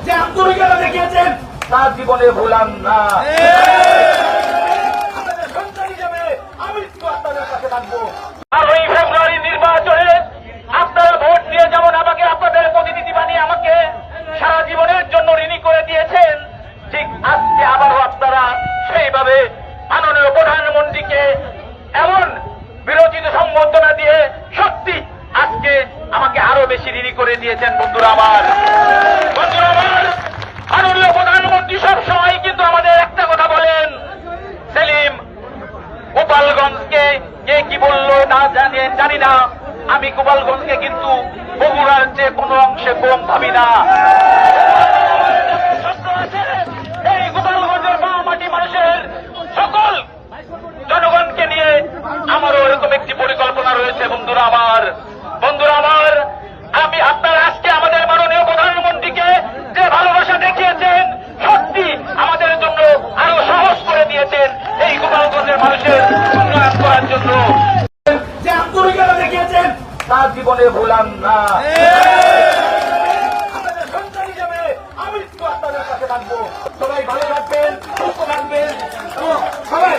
যে আন্তরিকতা দেখিয়েছেন তার জীবনে ভুলান না। আমাদের সন্তান হিসেবে আমি তো আপনাদের কাছে থাকবো। আর ওই ফেব্রুয়ারি নির্বাচনে আপনারা ভোট দিয়ে যেমন আমাকে আপনাদের প্রতিনিধি বানিয়ে আমাকে সারা জীবনের জন্য ঋণী করে দিয়েছেন, ঠিক আজকে আবারও আপনারা সেইভাবে মাননীয় প্রধানমন্ত্রীকে এমন বিরোচিত সম্বোধনা দিয়ে সত্যি আজকে আমাকে আরো বেশি ঋণী করে দিয়েছেন। বন্ধুরা আমার, মাননীয় প্রধানমন্ত্রী সবসময় কিন্তু আমাদের একটা কথা বলেন, সেলিম গোপালগঞ্জকে কে কি বললো না জানি না, আমি গোপালগঞ্জকে কিন্তু বগুড়ার চেয়ে কোনো অংশে কম ভাবি না। এই গোপালগঞ্জের মাটি মানুষের সকল জনগণকে নিয়ে আমারও এরকম একটি পরিকল্পনা রয়েছে। বন্ধুরা আমার, আমি আপনারা আজকে আমাদের মাননীয় প্রধানমন্ত্রীকে যে ভালোবাসা দেখিয়েছেন, সত্যি আমাদের জন্য আরো সহজ করে দিয়েছেন এই গোপালগঞ্জের মানুষের উন্নয়ন করার জন্য। যে আন্তরিকতা দেখিয়েছেন তার জীবনে ভুলান না। আমাদের সন্তান হিসেবে আমি তো আপনাদের কাছে থাকবো। সবাই ভালো থাকবেন, সুস্থ থাকবেন, সবাই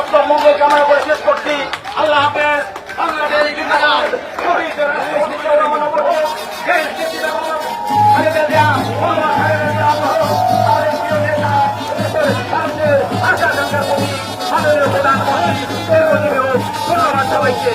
আপনার মঙ্গল কামনা করে শেষ করছি। আল্লাহ হাফেজ। বাংলাদেশ জিন্দাবাদ। ধন্যবাদ সবাইকে।